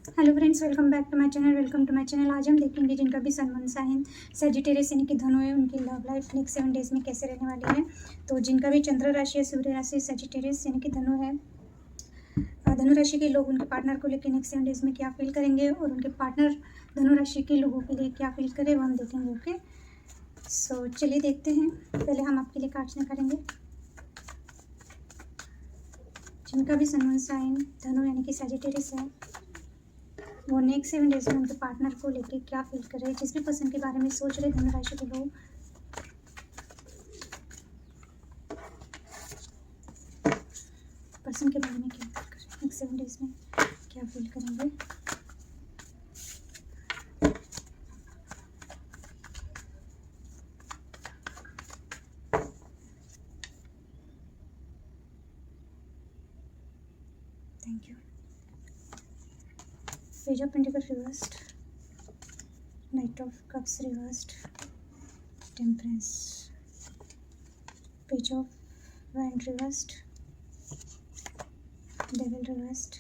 Hello friends, welcome back to my channel. आज हम देखेंगे जिनका भी सन मून साइन सजिटेरियस यानी कि धनु है, उनकी लव लाइफ नेक्स्ट 7 डेज में कैसे रहने वाली है। तो जिनका भी चंद्र राशि है, सूर्य राशि सजिटेरियस यानी कि धनु है, धनु राशि के लोग उनके पार्टनर को लेकर नेक्स्ट 7 डेज में क्या फील करेंगे और उनके पार्टनर धनु राशि के लोगों के लिए क्या फील करे वो हम देखेंगे। ओके, सो चलिए देखते हैं। पहले हम आपके लिए कार्ड्स निकालेंगे। जिनका भी सन मून साइन धनु यानी कि सजिटेरियस है, वो नेक्स्ट 7 डेज में उनके पार्टनर को लेके क्या फील कर रहे हैं। जिस भी पर्सन के बारे में सोच रहे धनु राशि के लोग, पर्सन के बारे में क्या फील कर रहे हैं, नेक्स्ट 7 डेज में क्या फील करेंगे। Thank you. Page of pentacle reversed, night of cups reversed, temperance, page of wand reversed, devil reversed,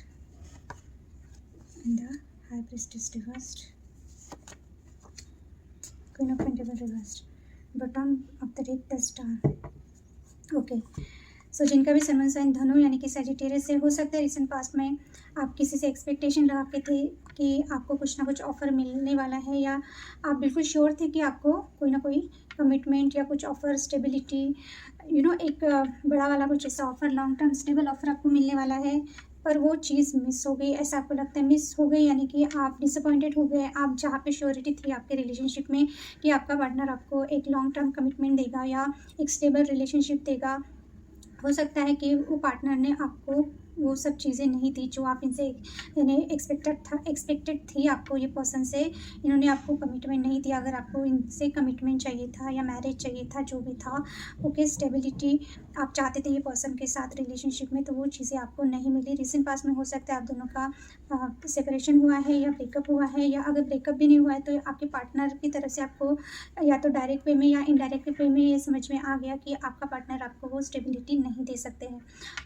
and the high priestess reversed, queen of pentacles reversed, bottom of the deck the star. Okay, so जिनका भी sun moon sign धनु यानी कि Sagittarius से, हो सकता है recent past में आप किसी से एक्सपेक्टेशन लगा के थे कि आपको कुछ ना कुछ ऑफ़र मिलने वाला है, या आप बिल्कुल श्योर थे कि आपको कोई ना कोई कमिटमेंट या कुछ ऑफ़र, स्टेबिलिटी, एक बड़ा वाला कुछ ऐसा offer, long term stable offer आपको मिलने वाला है, पर वो चीज़ मिस हो गई। ऐसा आपको लगता है मिस हो गई, यानी कि आप डिसअपॉइंटेड हो गए। आप जहाँ पे श्योरिटी थी आपके रिलेशनशिप में कि आपका पार्टनर आपको एक लॉन्ग टर्म कमिटमेंट देगा या एक स्टेबल रिलेशनशिप देगा, हो सकता है कि वो पार्टनर ने आपको वो सब चीज़ें नहीं दी जो आप इनसे यानी एक्सपेक्टेड थी आपको ये पर्सन से। इन्होंने आपको कमिटमेंट नहीं दिया। अगर आपको इनसे कमिटमेंट चाहिए था या मैरिज चाहिए था, जो भी था, ओके, स्टेबिलिटी आप चाहते थे ये पर्सन के साथ रिलेशनशिप में, तो वो चीज़ें आपको नहीं मिली। रिसेंट पास्ट में हो सकता है आप दोनों का सेपरेशन हुआ है या ब्रेकअप हुआ है, या अगर ब्रेकअप भी नहीं हुआ है तो आपके पार्टनर की तरफ से आपको या तो डायरेक्ट वे में या इनडायरेक्ट वे में ये समझ में आ गया कि आपका पार्टनर आपको वो स्टेबिलिटी नहीं दे सकते हैं।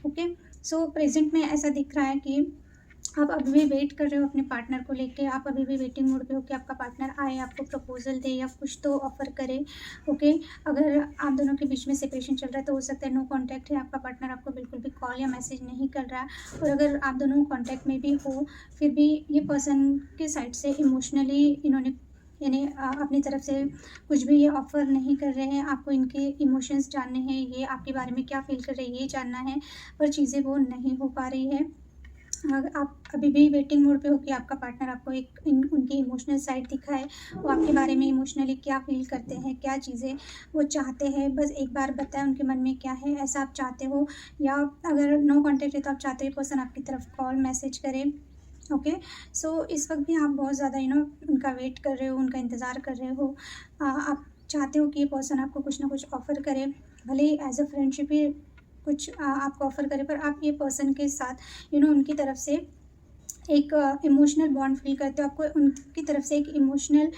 ओके, सो प्रेजेंट में ऐसा दिख रहा है कि आप अभी भी वेट कर रहे हो अपने पार्टनर को लेके। आप अभी भी वेटिंग मोड पे हो कि आपका पार्टनर आए, आपको प्रपोजल दे या कुछ तो ऑफर करे। ओके, अगर आप दोनों के बीच में सेपरेशन चल रहा है तो हो सकता है नो कांटेक्ट है, आपका पार्टनर आपको बिल्कुल भी कॉल या मैसेज नहीं कर रहा है। और अगर आप दोनों कांटेक्ट में भी हो, फिर भी ये पर्सन के साइड से इमोशनली इन्होंने यानी अपनी तरफ से कुछ भी ये ऑफ़र नहीं कर रहे हैं। आपको इनके इमोशंस जानने हैं, ये आपके बारे में क्या फ़ील कर रहे हैं ये जानना है, पर चीज़ें वो नहीं हो पा रही है। आप अभी भी वेटिंग मोड पे हो कि आपका पार्टनर आपको उनकी इमोशनल साइड दिखाए। वो आपके बारे में इमोशनली क्या फ़ील करते हैं, क्या चीज़ें वो चाहते हैं, बस एक बार बताएं उनके मन में क्या है। ऐसा आप चाहते हो, या अगर नो कॉन्टैक्ट है तो आप चाहते हो पर्सन आपकी तरफ कॉल मैसेज करे। ओके, सो इस वक्त भी आप बहुत ज़्यादा उनका वेट कर रहे हो, उनका इंतज़ार कर रहे हो। आप चाहते हो कि ये पर्सन आपको कुछ ना कुछ ऑफ़र करे, भले ही एज अ फ्रेंडशिप ही कुछ आपको ऑफ़र करे, पर आप ये पर्सन के साथ उनकी तरफ से एक इमोशनल बॉन्ड फील करते हो। आपको उनकी तरफ से एक इमोशनल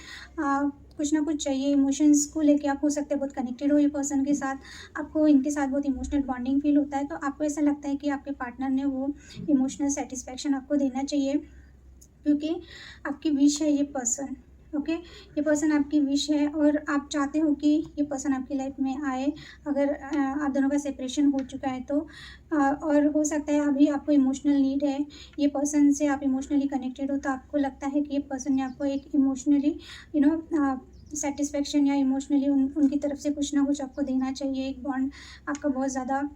कुछ ना कुछ चाहिए। इमोशंस को लेके आप हो सकते हैं बहुत कनेक्टेड हो ये पर्सन के साथ, आपको इनके साथ बहुत इमोशनल बॉन्डिंग फील होता है। तो आपको ऐसा लगता है कि आपके पार्टनर ने वो इमोशनल सेटिस्फैक्शन आपको देना चाहिए, क्योंकि आपकी विश है ये पर्सन। ओके, ये पर्सन आपकी विश है और आप चाहते हो कि ये पर्सन आपकी लाइफ में आए। अगर आप दोनों का सेपरेशन हो चुका है तो और हो सकता है अभी आपको इमोशनल नीड है, ये पर्सन से आप इमोशनली कनेक्टेड हो, तो आपको लगता है कि ये पर्सन ने आपको एक इमोशनली सेटिस्फेक्शन या इमोशनली उनकी तरफ से कुछ ना कुछ आपको देना चाहिए। एक बॉन्ड आपका बहुत ज़्यादा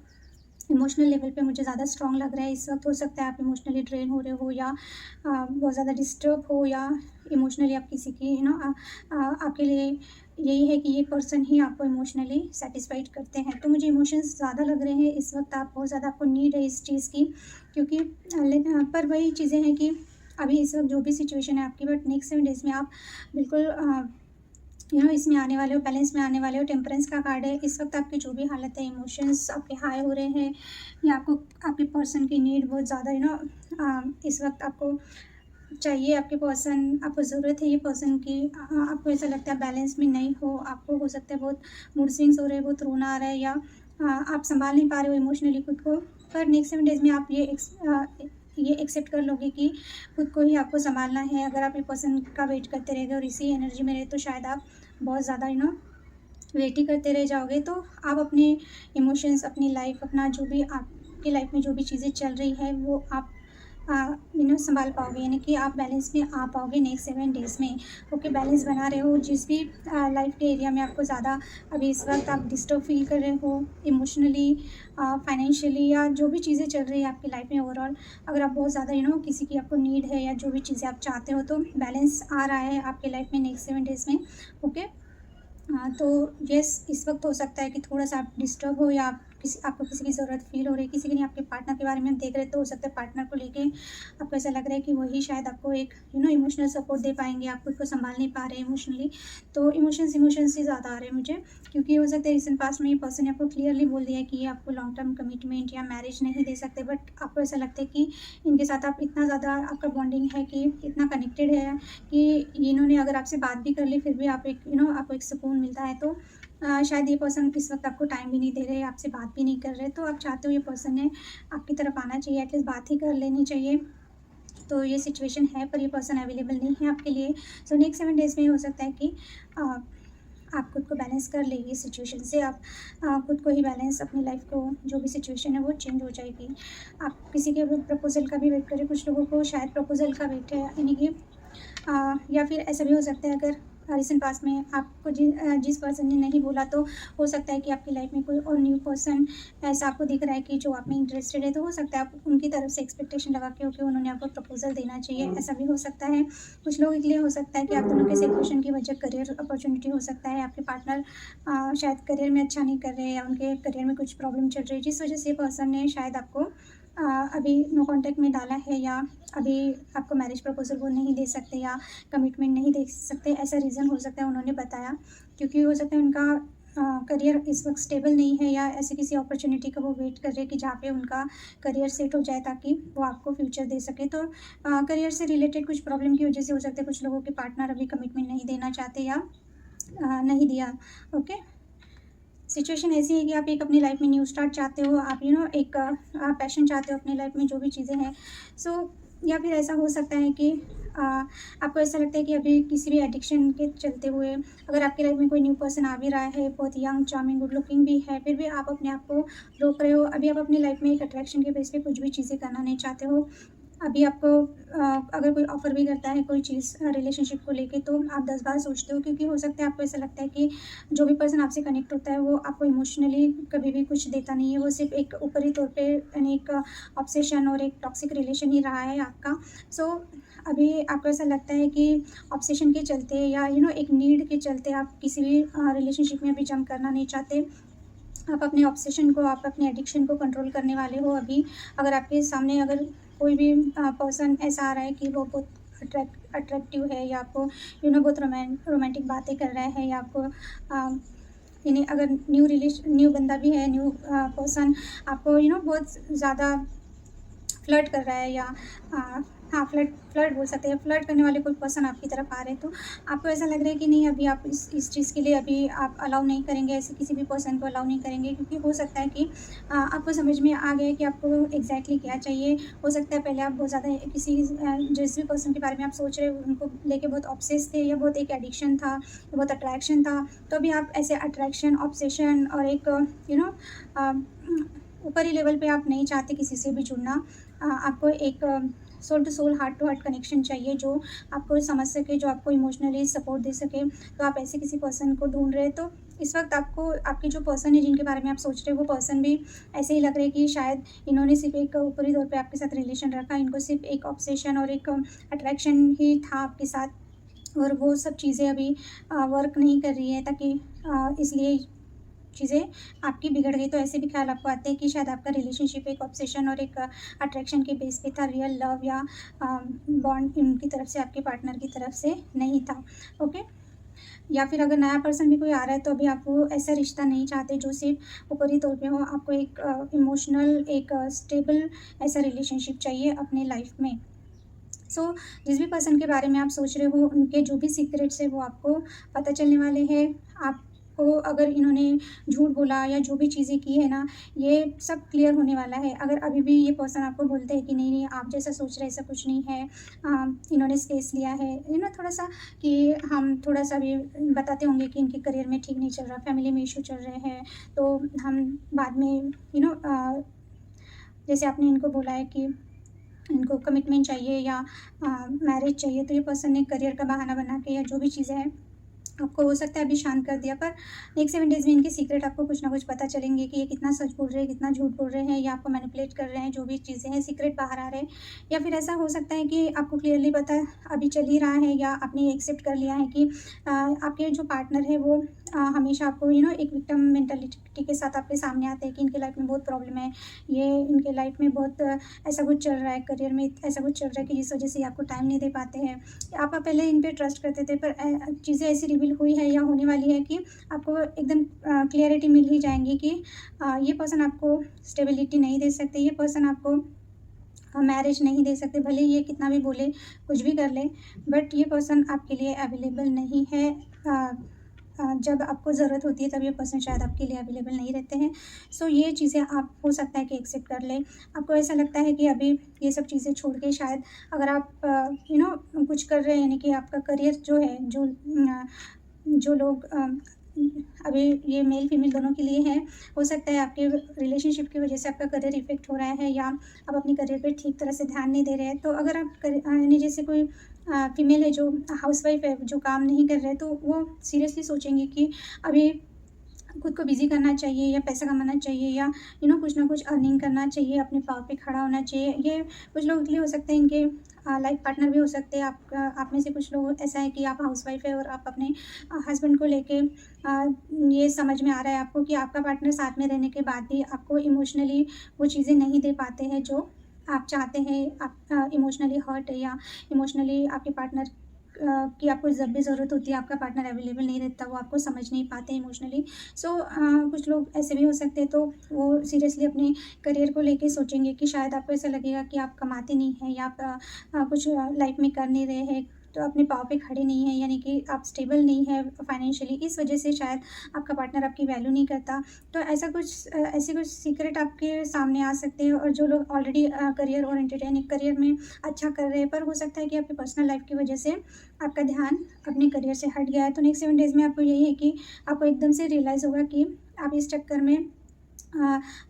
इमोशनल लेवल पे मुझे ज़्यादा स्ट्रॉन्ग लग रहा है इस वक्त। हो सकता है आप इमोशनली ड्रेन हो रहे हो, या बहुत ज़्यादा डिस्टर्ब हो, या इमोशनली आप किसी की आपके लिए यही है कि ये पर्सन ही आपको इमोशनली सेटिस्फाइड करते हैं। तो मुझे इमोशंस ज़्यादा लग रहे हैं इस वक्त। आप बहुत ज़्यादा आपको नीड है इस चीज़ की, क्योंकि पर वही चीज़ें हैं कि अभी इस वक्त जो भी सिचुएशन है आपकी, बट नेक्स्ट 7 डेज़ में आप बिल्कुल इसमें आने वाले हो, बैलेंस में आने वाले हो। टेम्परेंस का कार्ड है। इस वक्त आपकी जो भी हालत है, इमोशंस आपके हाई हो रहे हैं, या आपको आपके पर्सन की नीड बहुत ज़्यादा इस वक्त आपको चाहिए। आपके पर्सन, आपको ज़रूरत है ये पर्सन की। आपको ऐसा लगता है बैलेंस में नहीं हो, आपको हो सकता है बहुत मूड स्विंग्स हो रहे हैं, बहुत रोना आ रहा है, या आप संभाल नहीं पा रहे हो इमोशनली खुद को। पर नेक्स्ट 7 डेज़ में आप ये ये एक्सेप्ट कर लोगे कि खुद को ही आपको सँभालना है। अगर आप ये पर्सन का वेट करते रह गए और इसी एनर्जी में रहे तो शायद आप बहुत ज़्यादा वेट ही करते रह जाओगे। तो आप अपने इमोशंस, अपनी लाइफ़, अपना जो भी आपकी लाइफ़ में जो भी चीज़ें चल रही है वो आप सँभाल पाओगे, यानी कि आप बैलेंस में आ पाओगे नेक्स्ट 7 डेज़ में। ओके, बैलेंस बना रहे हो। जिस भी लाइफ़ के एरिया में आपको ज़्यादा अभी इस वक़्त आप डिस्टर्ब फ़ील कर रहे हो इमोशनली, फाइनेंशियली, या जो भी चीज़ें चल रही है आपकी लाइफ़ में ओवरऑल, अगर आप बहुत ज़्यादा किसी की आपको नीड है या जो भी चीज़ें आप चाहते हो, तो बैलेंस आ रहा है आपकी लाइफ़ में नेक्स्ट 7 डेज़ में। ओके। हाँ, तो यस, इस वक़्त हो सकता है कि थोड़ा-सा आप डिस्टर्ब हो, या आपको किसी की ज़रूरत फ़ील हो रही है, किसी की नहीं, आपके पार्टनर के बारे में आप देख रहे हैं, तो हो सकता है पार्टनर को लेके आपको ऐसा लग रहा है कि वही शायद आपको एक इमोशनल सपोर्ट दे पाएँगे, आप खुद को सँभाल नहीं पा रहे हैं इमोशनली। तो इमोशंस ही ज़्यादा आ रहे हैं मुझे, क्योंकि हो सकता है रिसेंट पास्ट में ये पर्सन ने आपको क्लियरली बोल दिया है कि ये आपको लॉन्ग टर्म कमिटमेंट या मैरिज नहीं दे सकते, बट आपको ऐसा लगता है कि इनके साथ आप इतना ज़्यादा आपका बॉन्डिंग है, कि इतना कनेक्टेड है कि इन्होंने अगर आपसे बात भी कर ली फिर भी आप एक आपको एक सुकून मिलता है। तो शायद ये पर्सन इस वक्त आपको टाइम भी नहीं दे रहे, आपसे बात भी नहीं कर रहे, तो आप चाहते हो ये पर्सन ने आपकी तरफ आना चाहिए, एटलीस्ट बात ही कर लेनी चाहिए। तो ये सिचुएशन है, पर ये पर्सन अवेलेबल नहीं है आपके लिए। सो नेक्स्ट 7 डेज़ में हो सकता है कि आप खुद को बैलेंस कर लेंगे सिचुएशन से। आप खुद को ही बैलेंस, अपनी लाइफ को, जो भी सिचुएशन है वो चेंज हो जाएगी। आप किसी के प्रपोज़ल का भी वेट करें, कुछ लोगों को शायद प्रपोज़ल का वेट है, यानी कि या फिर ऐसा भी हो सकता है, अगर रिसेंट पास्ट में आपको जिस पर्सन ने नहीं बोला, तो हो सकता है कि आपकी लाइफ में कोई और न्यू पर्सन ऐसा आपको दिख रहा है कि जो आप में इंटरेस्टेड है, तो हो सकता है आप उनकी तरफ से एक्सपेक्टेशन लगा के कि उन्होंने आपको प्रपोजल देना चाहिए, ऐसा भी हो सकता है। कुछ लोगों के लिए हो सकता है कि आप दोनों के सेपरेशन की वजह करियर अपॉर्चुनिटी हो सकता है, आपके पार्टनर शायद करियर में अच्छा नहीं कर रहे हैं, या उनके करियर में कुछ प्रॉब्लम चल रही है, जिस वजह से पर्सन ने शायद आपको अभी नो कॉन्टैक्ट में डाला है, या अभी आपको मैरिज प्रपोज़ल वो नहीं दे सकते, या कमिटमेंट नहीं दे सकते, ऐसा रीज़न हो सकता है उन्होंने बताया। क्योंकि हो सकता है उनका करियर इस वक्त स्टेबल नहीं है, या ऐसी किसी अपॉर्चुनिटी का वो वेट कर रहे हैं कि जहाँ पे उनका करियर सेट हो जाए, ताकि वो आपको फ्यूचर दे सके। तो करियर से रिलेटेड कुछ प्रॉब्लम की वजह से हो सकता है कुछ लोगों के पार्टनर अभी कमिटमेंट नहीं देना चाहते, या नहीं दिया। ओके, सिचुएशन ऐसी है कि आप एक अपनी लाइफ में न्यू स्टार्ट चाहते हो, आप एक पैशन चाहते हो अपनी लाइफ में, जो भी चीज़ें हैं। सो या फिर ऐसा हो सकता है कि आपको ऐसा लगता है कि अभी किसी भी एडिक्शन के चलते हुए, अगर आपकी लाइफ में कोई न्यू पर्सन आ भी रहा है, बहुत यंग, चार्मिंग, गुड लुकिंग भी है, फिर भी आप अपने आप को रोक रहे हो। अभी आप अपनी लाइफ में एक अट्रैक्शन के बेस पे कुछ भी चीज़ें करना नहीं चाहते हो। अभी आपको अगर कोई ऑफ़र भी करता है कोई चीज़ रिलेशनशिप को लेके, तो आप 10 बार सोचते हो, क्योंकि हो सकता है आपको ऐसा लगता है कि जो भी पर्सन आपसे कनेक्ट होता है वो आपको इमोशनली कभी भी कुछ देता नहीं है, वो सिर्फ़ एक ऊपरी तौर पे, यानी एक ऑब्सेशन और एक टॉक्सिक रिलेशन ही रहा है आपका। सो अभी आपको ऐसा लगता है कि ऑब्सेशन के चलते, या एक नीड के चलते आप किसी भी रिलेशनशिप में अभी जंप करना नहीं चाहते। आप अपने ऑब्सेशन को, आप अपने एडिक्शन को कंट्रोल करने वाले हो अभी। अगर आपके सामने अगर कोई भी पर्सन ऐसा आ रहा है कि वो बहुत अट्रैक्टिव है, या आपको बहुत रोमांटिक बातें कर रहा है, या आपको यानी अगर न्यू बंदा भी है, न्यू पर्सन आपको बहुत ज़्यादा फ्लर्ट कर रहा है, या हाँ, फ्लर्ट बोल सकते हैं, फ्लर्ट करने वाले कोई पर्सन आपकी तरफ आ रहे हैं, तो आपको ऐसा लग रहा है कि नहीं, अभी आप इस चीज़ के लिए अभी आप अलाउ नहीं करेंगे, ऐसे किसी भी पर्सन को अलाउ नहीं करेंगे, क्योंकि हो सकता है कि आपको समझ में आ गया कि आपको एग्जैक्टली क्या चाहिए। हो सकता है पहले आप बहुत ज़्यादा किसी जिस भी पर्सन के बारे में आप सोच रहे हो उनको लेके बहुत ऑब्सेस थे, या बहुत एक एडिक्शन था, या बहुत अट्रैक्शन था। तो अभी आप ऐसे अट्रैक्शन, ऑब्सेशन और एक ऊपरी लेवल पे आप नहीं चाहते किसी से भी जुड़ना। आपको एक soul to soul, heart to heart connection चाहिए, जो आपको समझ सके, जो आपको इमोशनली सपोर्ट दे सके। तो आप ऐसे किसी पर्सन को ढूंढ रहे हैं। तो इस वक्त आपको आपके जो पर्सन है जिनके बारे में आप सोच रहे हो, वो पर्सन भी ऐसे ही लग रहे हैं कि शायद इन्होंने सिर्फ एक ऊपरी तौर पे आपके साथ रिलेशन रखा, इनको सिर्फ एक ऑब्सेशन और एक अट्रैक्शन ही था आपके साथ, और वो सब चीज़ें अभी वर्क नहीं कर रही है, ताकि इसलिए चीज़ें आपकी बिगड़ गई। तो ऐसे भी ख्याल आपको आते हैं कि शायद आपका रिलेशनशिप एक ऑब्सेशन और एक अट्रैक्शन के बेस पे था, रियल लव या बॉन्ड उनकी तरफ से, आपके पार्टनर की तरफ से नहीं था। ओके, या फिर अगर नया पर्सन भी कोई आ रहा है, तो अभी आप वो ऐसा रिश्ता नहीं चाहते जो सिर्फ ऊपरी तौर पे हो। आपको एक इमोशनल, एक स्टेबल ऐसा रिलेशनशिप चाहिए अपनी लाइफ में। सो जिस भी पर्सन के बारे में आप सोच रहे हो, उनके जो भी सीक्रेट्स है वो आपको पता चलने वाले हैं। आप आपको अगर इन्होंने झूठ बोला या जो भी चीज़ें की है ना, ये सब क्लियर होने वाला है। अगर अभी भी ये पर्सन आपको बोलते हैं कि नहीं, नहीं आप जैसा सोच रहे हैं ऐसा कुछ नहीं है, इन्होंने स्पेस लिया है, थोड़ा-सा कि हम थोड़ा-सा भी बताते होंगे कि इनके करियर में ठीक नहीं चल रहा, फैमिली में इश्यू चल रहे हैं, तो हम बाद में जैसे आपने इनको बोला है कि इनको कमिटमेंट चाहिए या मैरिज चाहिए, तो ये पर्सन ने करियर का बहाना बना के या जो भी चीज़ें हैं आपको हो सकता है अभी शांत कर दिया, पर नेक्स्ट 7 डेज़ में इनके सीक्रेट आपको कुछ ना कुछ पता चलेंगे कि ये कितना सच बोल रहे हैं, कितना झूठ बोल रहे हैं, या आपको मैनिपुलेट कर रहे हैं, जो भी चीज़ें हैं सीक्रेट बाहर आ रहे हैं। या फिर ऐसा हो सकता है कि आपको क्लियरली पता अभी चल ही रहा है या आपने एक्सेप्ट कर लिया है कि आपके जो पार्टनर है वो हमेशा आपको एक विक्टिम मेंटालिटी के साथ आपके सामने आते हैं कि इनके लाइफ में बहुत प्रॉब्लम है, ये इनके लाइफ में बहुत ऐसा कुछ चल रहा है, करियर में ऐसा कुछ चल रहा है कि जिस वजह से आपको टाइम नहीं दे पाते हैं। आप पहले इन पे ट्रस्ट करते थे, पर चीज़ें ऐसी रिवील हुई है या होने वाली है कि आपको एकदम क्लियरिटी मिल ही जाएंगी कि ये पर्सन आपको स्टेबिलिटी नहीं दे सकते, ये पर्सन आपको मैरिज नहीं दे सकते, भले ये कितना भी बोले, कुछ भी कर ले, बट ये पर्सन आपके लिए अवेलेबल नहीं है। जब आपको ज़रूरत होती है तब ये पर्सन शायद आपके लिए अवेलेबल नहीं रहते हैं। सो ये चीज़ें आप हो सकता है कि एक्सेप्ट कर लें। आपको ऐसा लगता है कि अभी ये सब चीज़ें छोड़ के शायद अगर आप कुछ कर रहे हैं, यानी कि आपका करियर जो है, जो लोग अभी ये मेल फीमेल दोनों के लिए है, हो सकता है आपके रिलेशनशिप की वजह से आपका करियर इफ़ेक्ट हो रहा है या आप अपने करियर पे ठीक तरह से ध्यान नहीं दे रहे हैं। तो अगर आप यानी जैसे कोई फीमेल है जो हाउसवाइफ है, जो काम नहीं कर रहे हैं, तो वो सीरियसली सोचेंगे कि अभी खुद को बिज़ी करना चाहिए या पैसा कमाना चाहिए या कुछ ना कुछ अर्निंग करना चाहिए, अपने पाँव पे खड़ा होना चाहिए। ये कुछ लोगों के लिए हो सकता है, इनके लाइफ पार्टनर भी हो सकते हैं। आप में से कुछ लोग ऐसा है कि आप हाउसवाइफ है और आप अपने हस्बैंड को लेके ये समझ में आ रहा है आपको कि आपका पार्टनर साथ में रहने के बाद भी आपको इमोशनली वो चीज़ें नहीं दे पाते हैं जो आप चाहते हैं। आप इमोशनली हर्ट है या इमोशनली आपके पार्टनर कि आपको जब भी ज़रूरत होती है आपका पार्टनर अवेलेबल नहीं रहता, वो आपको समझ नहीं पाते इमोशनली। सो कुछ लोग ऐसे भी हो सकते हैं, तो वो सीरियसली अपने करियर को लेके सोचेंगे कि शायद आपको ऐसा लगेगा कि आप कमाते नहीं हैं या आप कुछ लाइफ में कर नहीं रहे हैं, तो अपने पाँव पे खड़े नहीं हैं, यानी कि आप स्टेबल नहीं है फाइनेंशियली, इस वजह से शायद आपका पार्टनर आपकी वैल्यू नहीं करता। तो ऐसे कुछ सीक्रेट आपके सामने आ सकते हैं। और जो लोग ऑलरेडी करियर ओरिएंटेड यानी करियर में अच्छा कर रहे हैं, पर हो सकता है कि आपकी पर्सनल लाइफ की वजह से आपका ध्यान अपने करियर से हट गया है, तो नेक्स्ट 7 डेज़ में आपको यही है कि आपको एकदम से रियलाइज़ होगा कि आप इस चक्कर में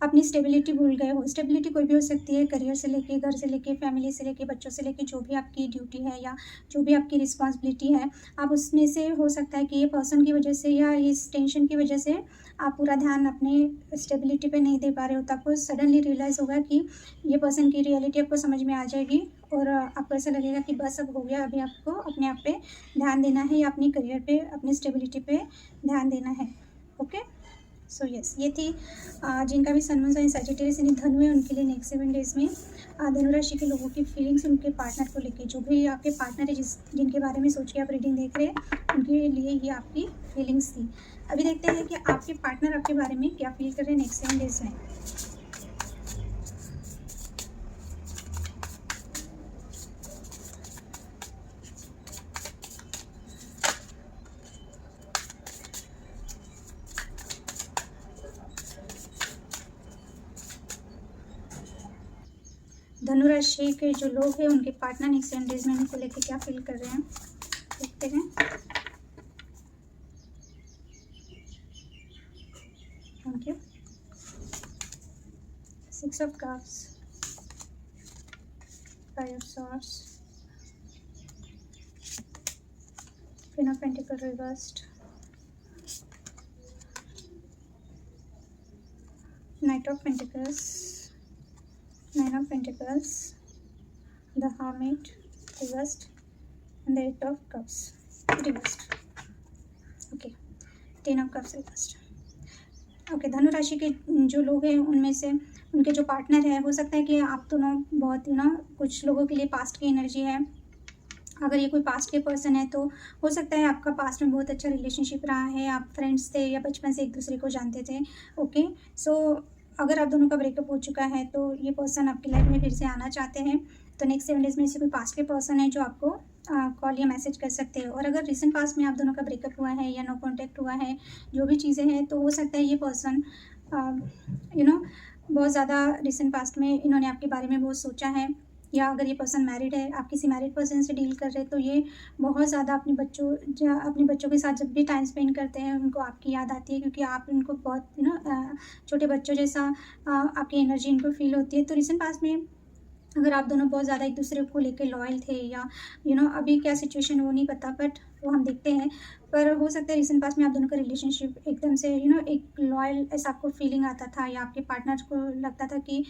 अपनी स्टेबिलिटी भूल गए हो। स्टेबिलिटी कोई भी हो सकती है, करियर से लेके, घर से लेके, फैमिली से लेके, बच्चों से लेके, जो भी आपकी ड्यूटी है या जो भी आपकी रिस्पॉन्सिबिलिटी है, आप उसमें से हो सकता है कि ये पर्सन की वजह से या इस टेंशन की वजह से आप पूरा ध्यान अपने स्टेबिलिटी पे नहीं दे पा रहे हो। तो आपको सडनली रियलाइज़ होगा कि ये पर्सन की रियलिटी आपको समझ में आ जाएगी और आपको ऐसा लगेगा कि बस अब हो गया, अभी आपको अपने आप पे ध्यान देना है या अपनी करियर पे, अपनी स्टेबिलिटी पे ध्यान देना है। ओके, सो यस, ये थी जिनका भी सन मून साइन सजिटेरियस यानी धनु है, उनके लिए नेक्स्ट 7 डेज़ में धनु राशि के लोगों की फीलिंग्स, उनके पार्टनर को लेके, जो भी आपके पार्टनर है जिनके बारे में सोच के आप रीडिंग देख रहे हैं, उनके लिए ये आपकी फीलिंग्स थी। अभी देखते हैं कि आपके पार्टनर आपके बारे में क्या फील कर रहे हैं नेक्स्ट 7 डेज़ में। धनु राशि के जो लोग हैं उनके पार्टनर नेक्स्ट 7 डेज़ में उनको लेके क्या फील कर रहे हैं, देखते हैं। Thank you. 6 of cups, 5 of swords, queen of pentacle reversed, night of pentacles, 9 of Pentacles, the Hermit reversed, and the 8 of Cups reversed. Okay, 10 of Cups reversed. Okay, धनु राशि के जो लोग हैं उनमें से उनके जो पार्टनर है, हो सकता है कि आप दोनों बहुत कुछ लोगों के लिए पास्ट की एनर्जी है। अगर ये कोई पास्ट के पर्सन है तो हो सकता है आपका पास्ट में बहुत अच्छा रिलेशनशिप रहा है, आप फ्रेंड्स थे या बचपन से एक दूसरे को जानते थे। ओके, सो अगर आप दोनों का ब्रेकअप हो चुका है तो ये पर्सन आपकी लाइफ में फिर से आना चाहते हैं। तो नेक्स्ट 7 डेज़ में से कोई पास्ट के पर्सन है जो आपको कॉल या मैसेज कर सकते हो। और अगर रिसेंट पास्ट में आप दोनों का ब्रेकअप हुआ है या नो कॉन्टैक्ट हुआ है, जो भी चीज़ें हैं, तो हो सकता है ये पर्सन यू नो बहुत ज़्यादा रिसेंट पास्ट में इन्होंने आपके बारे में बहुत सोचा है। या अगर ये पर्सन मैरिड है, आप किसी मैरिड पर्सन से डील कर रहे हैं, तो ये बहुत ज़्यादा अपने बच्चों के साथ जब भी टाइम स्पेंड करते हैं, उनको आपकी याद आती है, क्योंकि आप इनको बहुत छोटे बच्चों जैसा आपकी एनर्जी इनको फील होती है। तो रिसेंट पास्ट में अगर आप दोनों बहुत ज़्यादा एक दूसरे को लेके लॉयल थे, या अभी क्या सिचुएशन वो नहीं पता, बट वो हम देखते हैं। पर हो सकता है रिसेंट पास्ट में आप दोनों का रिलेशनशिप एकदम से एक लॉयल ऐसा आपको फीलिंग आता था, या आपके पार्टनर को लगता था कि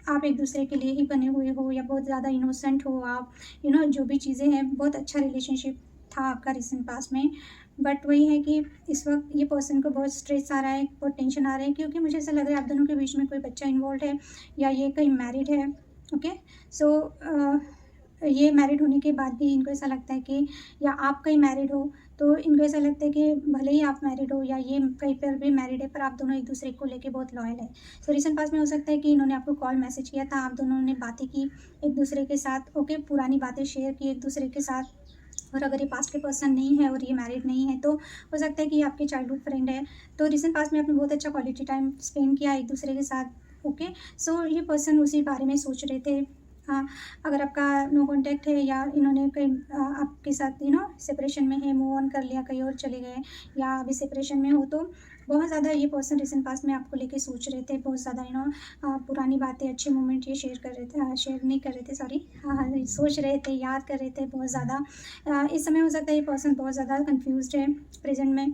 आप एक दूसरे के लिए ही बने हुए हो, या बहुत ज़्यादा इनोसेंट हो आप, जो भी चीज़ें हैं, बहुत अच्छा रिलेशनशिप था आपका रिसेंट पास्ट में। बट वही है कि इस वक्त ये पर्सन को बहुत स्ट्रेस आ रहा है, बहुत टेंशन आ रहा है, क्योंकि मुझे ऐसा लग रहा है आप दोनों के बीच में कोई बच्चा इन्वॉल्व है, या ये कहीं मैरिड है। ओके, सो ये मैरिड होने के बाद भी इनको ऐसा लगता है कि, या आप कहीं मैरिड हो, तो इनको ऐसा लगता है कि भले ही आप मैरिड हो या ये कहीं पर भी मैरिड है, पर आप दोनों एक दूसरे को लेके बहुत लॉयल है। सो रिसेंट पास्ट में हो सकता है कि इन्होंने आपको कॉल मैसेज किया था, आप दोनों ने बातें की एक दूसरे के साथ। ओके, पुरानी बातें शेयर की एक दूसरे के साथ। और अगर ये पास्ट के पर्सन नहीं है और ये मैरिड नहीं है, तो हो सकता है कि ये आपके चाइल्डहुड फ्रेंड है। तो रिसेंट पास्ट में आपने बहुत अच्छा क्वालिटी टाइम स्पेंड किया एक दूसरे के साथ। ओके, सो ये पर्सन उसी बारे में सोच रहे थे। हाँ, अगर आपका नो कॉन्टैक्ट है, या इन्होंने कहीं आपके साथ सेपरेशन में है, मूव ऑन कर लिया, कहीं और चले गए, या अभी सेपरेशन में हो, तो बहुत ज़्यादा ये पर्सन रिसेंट पास्ट में आपको लेके सोच रहे थे। बहुत ज़्यादा पुरानी बातें, अच्छे मोमेंट ये शेयर कर रहे थे, शेयर नहीं कर रहे थे, सॉरी, हाँ, सोच रहे थे, याद कर रहे थे बहुत ज़्यादा। इस समय हो सकता है ये पर्सन बहुत ज़्यादा कन्फ्यूज्ड है प्रेजेंट में।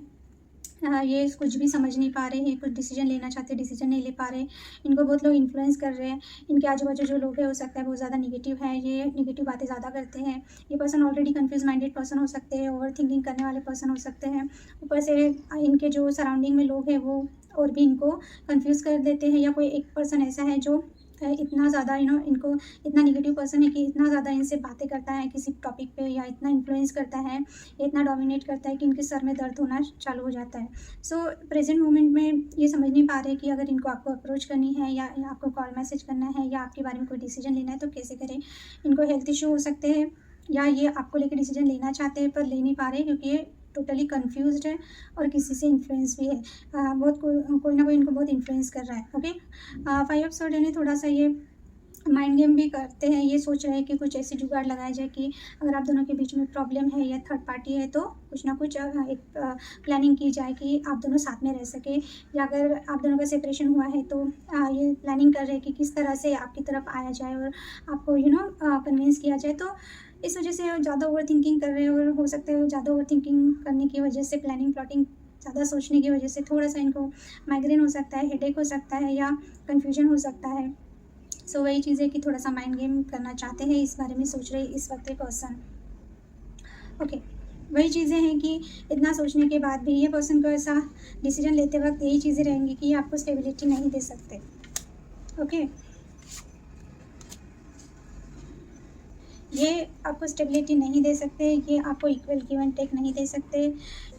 ये कुछ भी समझ नहीं पा रहे हैं, कुछ डिसीजन लेना चाहते हैं, डिसीजन नहीं ले पा रहे। इनको बहुत लोग इन्फ्लुएंस कर रहे हैं। इनके आजू बाजू जो लोग हैं, हो सकता है बहुत ज़्यादा नेगेटिव है, ये नेगेटिव बातें ज़्यादा करते हैं। ये person already confuse minded person हो सकते हैं, ओवर थिंकिंग करने वाले पर्सन हो सकते हैं। ऊपर से इनके जो सराउंडिंग में लोग हैं, वो और भी इनको कन्फ्यूज़ कर देते हैं। या कोई एक पर्सन ऐसा है जो इतना ज़्यादा इनको इतना नेगेटिव पर्सन है कि इतना ज़्यादा इनसे बातें करता है किसी टॉपिक पे, या इतना इन्फ्लुएंस करता है, इतना डोमिनेट करता है कि इनके सर में दर्द होना चालू हो जाता है। सो प्रेजेंट मोमेंट में ये समझ नहीं पा रहे कि अगर इनको आपको अप्रोच करनी है, या आपको कॉल मैसेज करना है, या आपके बारे में कोई डिसीजन लेना है, तो कैसे करें। इनको हेल्थ इशू हो सकते हैं, या ये आपको लेकर डिसीजन लेना चाहते हैं पर ले नहीं पा रहे, क्योंकि ये टोटली कन्फ्यूज्ड है और किसी से इन्फ्लुएंस भी है। बहुत कोई ना कोई इनको बहुत इन्फ्लुएंस कर रहा है। ओके, 5 ऑफ सॉर्ड यानी थोड़ा सा ये माइंड गेम भी करते हैं। ये सोच रहे हैं कि कुछ ऐसी जुगाड़ लगाया जाए कि अगर आप दोनों के बीच में प्रॉब्लम है, या थर्ड पार्टी है, तो कुछ ना कुछ एक प्लानिंग की जाए कि आप दोनों साथ में रह सके। या अगर आप दोनों का सेपरेशन हुआ है, तो ये प्लानिंग कर रहे हैं कि किस तरह से आपकी तरफ आया जाए और आपको कन्विंस किया जाए। तो इस वजह से ज़्यादा ओवर थिंकिंग कर रहे हैं, और हो सकता है ज़्यादा ओवर थिंकिंग करने की वजह से, प्लानिंग प्लॉटिंग ज़्यादा सोचने की वजह से थोड़ा सा इनको माइग्रेन हो सकता है, हेडेक हो सकता है, या कन्फ्यूजन हो सकता है। सो वही चीज़ है कि थोड़ा सा माइंड गेम करना चाहते हैं, इस बारे में सोच रहे इस वक्त ये पर्सन। ओके, वही चीज़ें हैं कि इतना सोचने के बाद भी ये पर्सन को ऐसा डिसीजन लेते वक्त यही चीज़ें रहेंगी कि आपको स्टेबिलिटी नहीं दे सकते। ओके, ये आपको स्टेबिलिटी नहीं दे सकते, ये आपको इक्वल गिव एंड टेक नहीं दे सकते।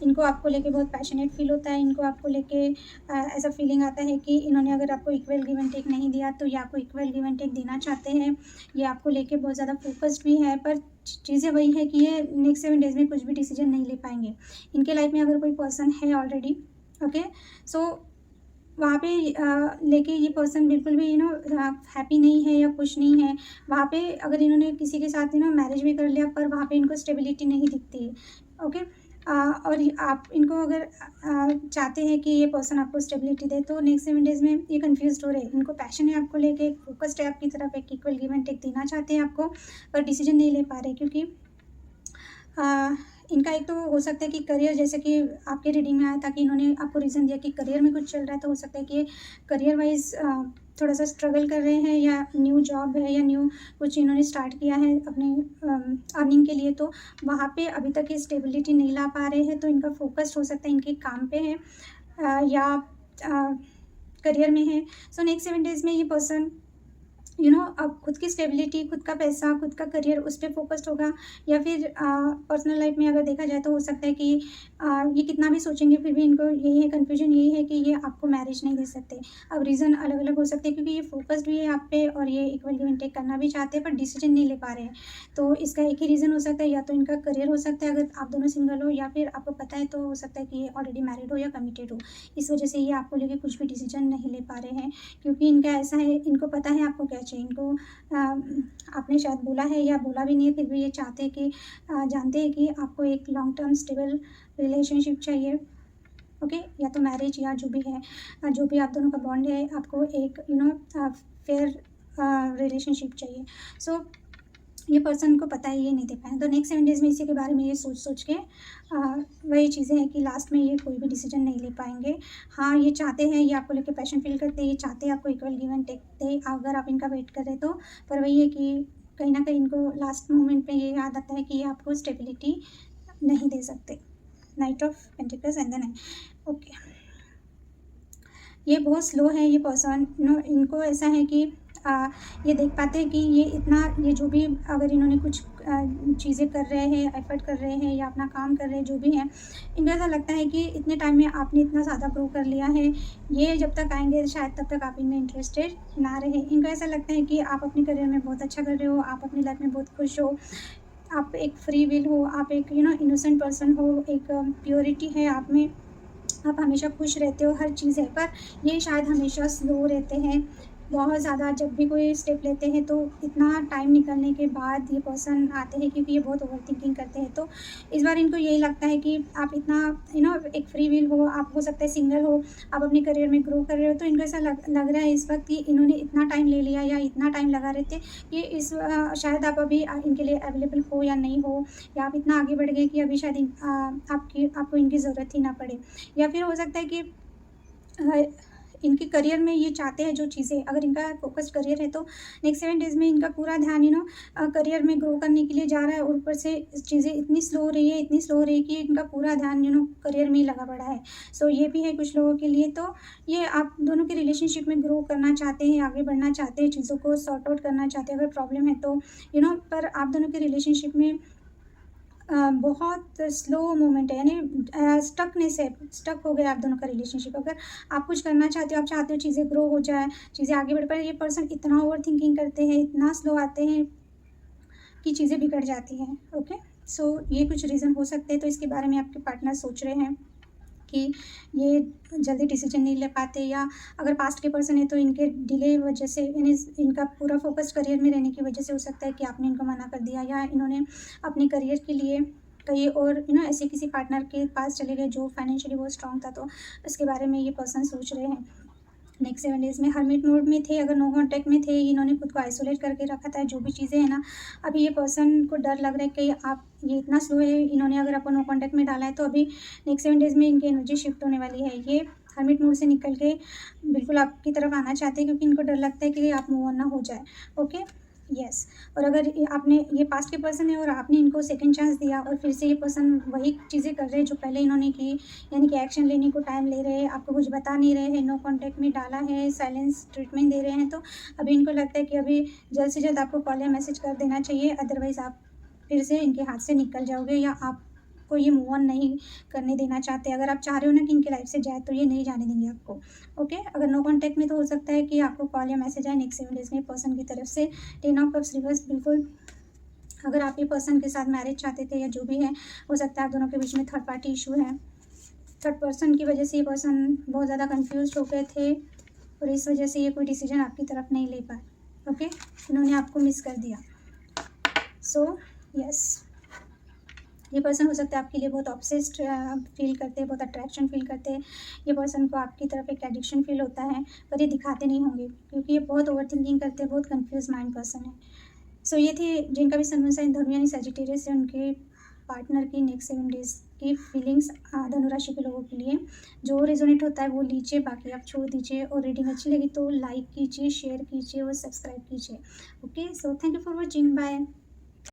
इनको आपको लेके बहुत पैशनेट फील होता है, इनको आपको लेके ऐसा फीलिंग आता है कि इन्होंने अगर आपको इक्वल गिव एंड टेक नहीं दिया, तो ये आपको इक्वल गिव एंड टेक देना चाहते हैं। ये आपको लेके बहुत ज़्यादा फोकस्ड भी है, पर चीज़ें वही है कि ये नेक्स्ट 7 डेज़ में कुछ भी डिसीजन नहीं ले पाएंगे। इनके लाइफ में अगर कोई पर्सन है ऑलरेडी, ओके, सो वहाँ पे लेके ये पर्सन बिल्कुल भी हैप्पी नहीं है या खुश नहीं है। वहाँ पे अगर इन्होंने किसी के साथ मैरिज भी कर लिया, पर वहाँ पे इनको स्टेबिलिटी नहीं दिखती है। ओके, और आप इनको अगर चाहते हैं कि ये पर्सन आपको स्टेबिलिटी दे, तो नेक्स्ट 7 डेज़ में ये कन्फ्यूज़्ड हो रहे हैं। इनको पैशन है आपको लेके, फोकस्ड है आपकी तरफ, एक इक्वल गिव एंड टेक देना चाहते हैं आपको, पर डिसीजन नहीं ले पा रहे, क्योंकि इनका एक तो हो सकता है कि करियर, जैसे कि आपके रीडिंग में आया था कि इन्होंने आपको रीज़न दिया कि करियर में कुछ चल रहा है, तो हो सकता है कि करियर वाइज थोड़ा सा स्ट्रगल कर रहे हैं, या न्यू जॉब है, या न्यू कुछ इन्होंने स्टार्ट किया है अपने अर्निंग के लिए, तो वहाँ पे अभी तक ये स्टेबिलिटी नहीं ला पा रहे हैं। तो इनका फोकस हो सकता है इनके काम पे है, या करियर में है। सो नेक्स्ट 7 डेज़ में ये पर्सन अब खुद की स्टेबिलिटी, खुद का पैसा, खुद का करियर उस पे फ़ोकस्ड होगा, या फिर पर्सनल लाइफ में अगर देखा जाए तो हो सकता है कि ये कितना भी सोचेंगे फिर भी इनको यही है, कन्फ्यूजन यही है कि ये आपको मैरिज नहीं दे सकते। अब रीज़न अलग-अलग हो सकते हैं क्योंकि ये फ़ोकस्ड भी है आप पे और ये इक्वल गिव एंड टेक करना भी चाहते हैं पर डिसीज़न नहीं ले पा रहे हैं। तो इसका एक ही रीज़न हो सकता है, या तो इनका करियर हो सकता है अगर आप दोनों सिंगल हो, या फिर आपको पता है तो हो सकता है कि ये ऑलरेडी मैरिड हो या कमिटेड हो। इस वजह से ये आपको लेके कुछ भी डिसीज़न नहीं ले पा रहे हैं क्योंकि इनका ऐसा है, इनको पता है आपको क्या चाहिए। इनको आपने शायद बोला है या बोला भी नहीं है, फिर भी ये चाहते हैं कि जानते हैं कि आपको एक लॉन्ग टर्म स्टेबल रिलेशनशिप चाहिए, ओके, या तो मैरिज या जो भी है, जो भी आप दोनों का बॉन्ड है, आपको एक फेयर रिलेशनशिप चाहिए। सो ये पर्सन को पता है ये नहीं दे पाए, तो नेक्स्ट 7 डेज़ में इसी के बारे में ये सोच सोच के वही चीज़ें हैं कि लास्ट में ये कोई भी डिसीजन नहीं ले पाएंगे। हाँ, ये चाहते हैं, ये आपको लेके पैशन फील करते हैं, ये चाहते हैं आपको इक्वल गिव एंड टेक दे अगर आप इनका वेट कर रहे तो, पर वही है कि कहीं ना कहीं इनको लास्ट मोमेंट पे ये याद आता है कि ये आपको स्टेबिलिटी नहीं दे सकते। Knight of pentacles and then okay, ये बहुत स्लो है ये पर्सन। इनको ऐसा है कि ये देख पाते हैं कि ये जो भी अगर इन्होंने कुछ चीज़ें कर रहे हैं, एफर्ट कर रहे हैं या अपना काम कर रहे हैं जो भी है, इनको ऐसा लगता है कि इतने टाइम में आपने इतना ज़्यादा ग्रो कर लिया है, ये जब तक आएंगे शायद तब तक आप इनमें इंटरेस्टेड ना रहे। इनको ऐसा लगता है कि आप अपने करियर में बहुत अच्छा कर रहे हो, आप अपनी लाइफ में बहुत खुश हो, आप एक फ्री विल हो, आप एक इनोसेंट पर्सन हो, एक प्योरिटी है आप में, आप हमेशा खुश रहते हो, हर चीज़ है, पर ये शायद हमेशा स्लो रहते हैं बहुत ज़्यादा। जब भी कोई स्टेप लेते हैं तो इतना टाइम निकलने के बाद ये पर्सन आते हैं क्योंकि ये बहुत ओवर थिंकिंग करते हैं। तो इस बार इनको यही लगता है कि आप इतना एक फ्री विल हो, आप हो सकता है सिंगल हो, आप अपने करियर में ग्रो कर रहे हो, तो इनको ऐसा लग रहा है इस वक्त कि इन्होंने इतना टाइम ले लिया या इतना टाइम लगा रहे थे कि शायद आप अभी इनके लिए अवेलेबल हो या नहीं हो, या आप इतना आगे बढ़ गए कि अभी शायद आपको इनकी ज़रूरत ही ना पड़े। या फिर हो सकता है कि इनके करियर में ये चाहते हैं जो चीज़ें, अगर इनका फोकस्ड करियर है तो नेक्स्ट 7 डेज़ में इनका पूरा ध्यान करियर में ग्रो करने के लिए जा रहा है, और ऊपर से चीज़ें इतनी स्लो हो रही है, इतनी स्लो हो रही है कि इनका पूरा ध्यान करियर में ही लगा पड़ा है। सो ये भी है कुछ लोगों के लिए। तो ये आप दोनों के रिलेशनशिप में ग्रो करना चाहते हैं, आगे बढ़ना चाहते हैं, चीज़ों को सॉर्ट आउट करना चाहते हैं अगर प्रॉब्लम है तो पर आप दोनों के रिलेशनशिप में बहुत स्लो मोमेंट है, यानी स्टकनेस है, स्टक हो गया आप दोनों का रिलेशनशिप। अगर आप कुछ करना चाहते हो, आप चाहते हो चीज़ें ग्रो हो जाए, चीज़ें आगे बढ़ पाए, ये पर्सन इतना ओवर थिंकिंग करते हैं, इतना स्लो आते हैं कि चीज़ें बिगड़ जाती हैं। ओके, सो ये कुछ रीज़न हो सकते हैं। तो इसके बारे में आपके पार्टनर सोच रहे हैं कि ये जल्दी डिसीजन नहीं ले पाते, या अगर पास्ट के पर्सन है तो इनके डिले वजह से, यानी इनका पूरा फोकस करियर में रहने की वजह से हो सकता है कि आपने इनको मना कर दिया, या इन्होंने अपने करियर के लिए कहीं और ऐसे किसी पार्टनर के पास चले गए जो फाइनेंशियली बहुत स्ट्रांग था। तो इसके बारे में ये पर्सन सोच रहे हैं। नेक्स्ट 7 डेज़ में हर्मिट मोड में थे, अगर नो कॉन्टैक्ट में थे, इन्होंने खुद को आइसोलेट करके रखा था, जो भी चीज़ें हैं ना, अभी ये पर्सन को डर लग रहा है कि आप ये इतना स्लो है, इन्होंने अगर आपको नो कॉन्टैक्ट में डाला है तो अभी नेक्स्ट 7 डेज़ में इनकी एनर्जी शिफ्ट होने वाली है। ये हर्मिट मोड से निकल के बिल्कुल आपकी तरफ आना चाहते हैं क्योंकि इनको डर लगता है कि आप मूव ऑन ना हो जाए। Okay, yes. और अगर आपने, ये पास्ट के पर्सन है और आपने इनको सेकंड चांस दिया और फिर से ये पर्सन वही चीज़ें कर रहे हैं जो पहले इन्होंने की, यानी कि एक्शन लेने को टाइम ले रहे हैं, आपको कुछ बता नहीं रहे हैं, नो कॉन्टैक्ट में डाला है, साइलेंस ट्रीटमेंट दे रहे हैं, तो अभी इनको लगता है कि अभी जल्द से जल्द आपको कॉल या मैसेज कर देना चाहिए, अदरवाइज़ आप फिर से इनके हाथ से निकल जाओगे, या आपको ये मूव ऑन नहीं करने देना चाहते। अगर आप चाह रहे हो ना कि इनकी लाइफ से जाए तो ये नहीं जाने देंगे आपको। ओके, अगर नो कॉन्टैक्ट में तो हो सकता है कि आपको कॉल या मैसेज आए नेक्स्ट 7 डेज़ में पर्सन की तरफ से। 10 ऑफ कप्स रिवर्स, बिल्कुल अगर आप ये पर्सन के साथ मैरिज चाहते थे या जो भी है, हो सकता है आप दोनों के बीच में थर्ड पार्टी इशू है। थर्ड पर्सन की वजह से ये पर्सन बहुत ज़्यादा कन्फ्यूज हो गए थे और इस वजह से ये कोई डिसीजन आपकी तरफ नहीं ले पाए। ओके, इन्होंने आपको मिस कर दिया। सो यस, ये पर्सन हो सकता है आपके लिए बहुत ऑब्सेस्ड फील करते हैं, बहुत अट्रैक्शन फील करते हैं। ये पर्सन को आपकी तरफ एक एडिक्शन फील होता है, पर ये दिखाते नहीं होंगे क्योंकि ये बहुत ओवर थिंकिंग करते हैं, बहुत कंफ्यूज माइंड पर्सन है। सो ये थे जिनका भी सन मून साइन धनु यानी सजिटेरियस है, उनके पार्टनर की नेक्स्ट 7 डेज़ की फीलिंग्स धनु राशि के लोगों के लिए। जो रेजोनेट होता है वो लीजिए, बाकी आप छोड़ दीजिए। और रीडिंग अच्छी लगी तो लाइक कीजिए, शेयर कीजिए और सब्सक्राइब कीजिए। Okay, so thank you for watching, bye.